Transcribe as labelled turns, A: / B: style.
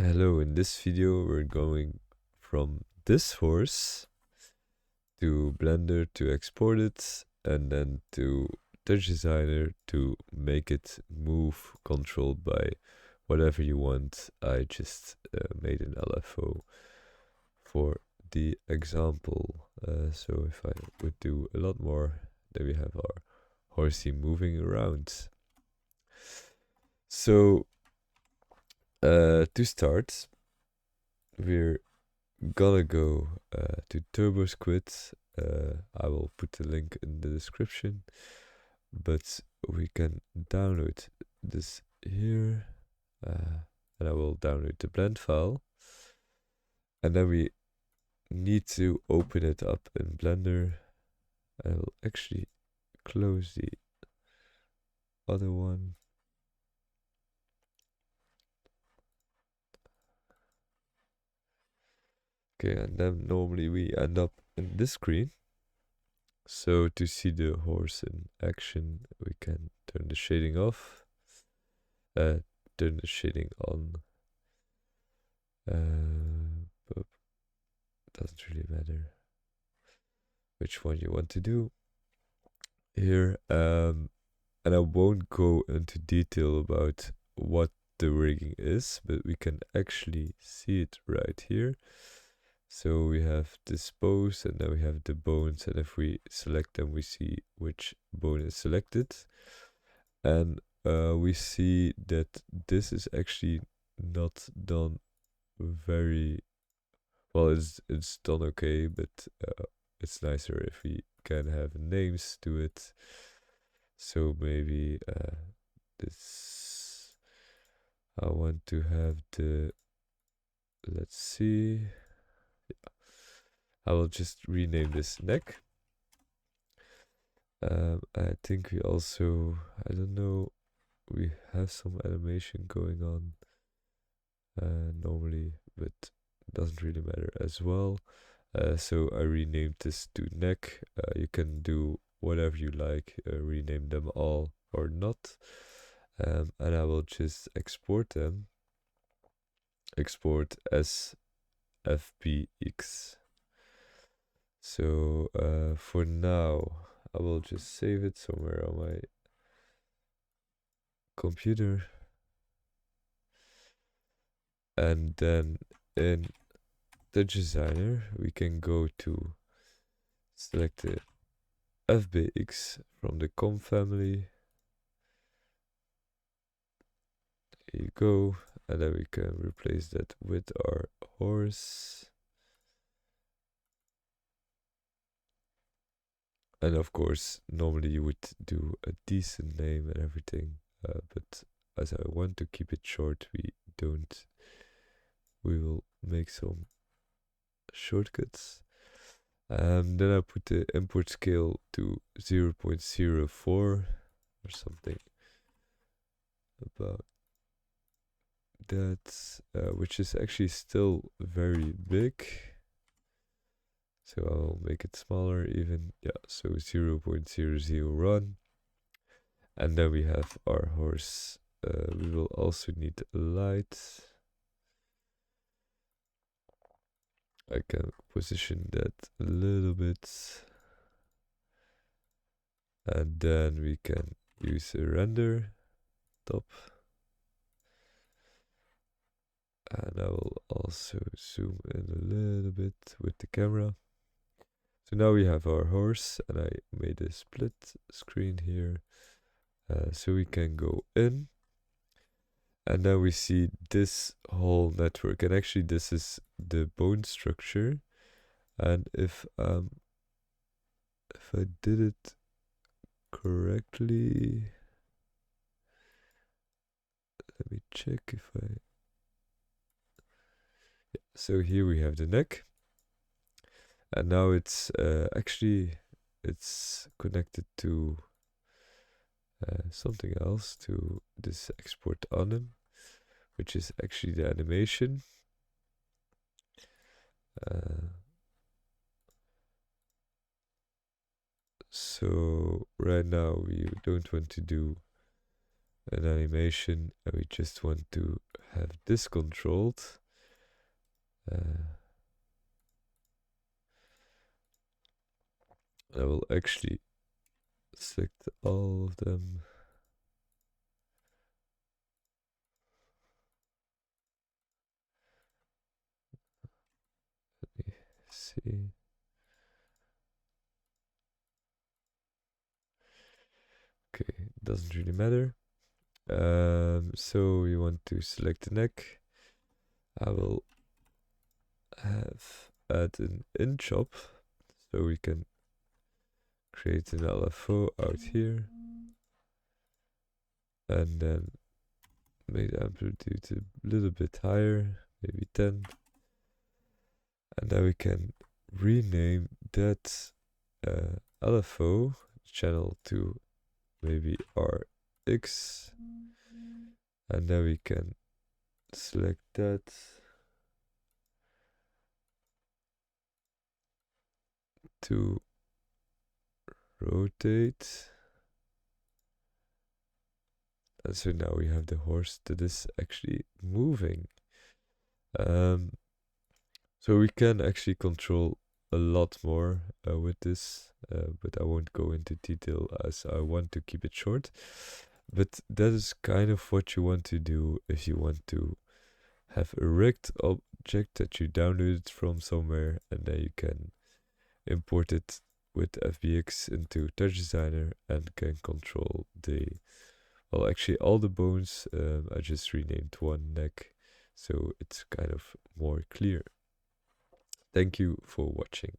A: Hello, in this video we're going from this horse to Blender to export it and then to TouchDesigner to make it move controlled by whatever you want. I just made an LFO for the example. So if I would do a lot more, then we have our horsey moving around. So to start, we're gonna go to TurboSquid. I will put the link in the description, but we can download this here, and I will download the blend file, and then we need to open it up in Blender. I will actually close the other one. Okay, and then normally we end up in this screen. So to see the horse in action, we can turn the shading off, turn the shading on. But doesn't really matter which one you want to do here. And I won't go into detail about what the rigging is, but we can actually see it right here. So we have this pose, and then we have the bones, and if we select them, we see which bone is selected. And we see that this is actually not done very well. It's done okay, but it's nicer if we can have names to it. So maybe this, I want to have the, let's see, I will just rename this neck. I think we also, I don't know, we have some animation going on normally, but doesn't really matter as well. So I renamed this to neck. You can do whatever you like, rename them all or not. And I will just export them. Export as FBX. So for now, I will just save it somewhere on my computer. And then in TouchDesigner, we can go to select the FBX from the COM family. There you go. And then we can replace that with our horse. And of course, normally you would do a decent name and everything, but as I want to keep it short, we don't. We will make some shortcuts. Then I put the import scale to 0.04 or something about that, which is actually still very big. So I'll make it smaller even. Yeah, so 0.001. And then we have our horse. We will also need light. I can position that a little bit. And then we can use a render top. And I will also zoom in a little bit with the camera. So now we have our horse, and I made a split screen here. So we can go in. And now we see this whole network. And actually this is the bone structure. And if I did it correctly, let me check if I... Yeah, so here we have the neck. And now it's actually, it's connected to something else, to this export anim, which is actually the animation. So right now we don't want to do an animation, and we just want to have this controlled. I will actually select all of them. Let me see. Okay, doesn't really matter. So we want to select the neck. I will add an in chop, so we can create an LFO out here, and then make the amplitude a little bit higher, maybe 10, and then we can rename that LFO channel to maybe RX, and then we can select that to rotate, and so now we have the horse that is actually moving. So we can actually control a lot more with this, but I won't go into detail as I want to keep it short. But that is kind of what you want to do if you want to have a rigged object that you downloaded from somewhere, and then you can import it with FBX into TouchDesigner and can control well, actually all the bones. I just renamed one neck, so it's kind of more clear. Thank you for watching.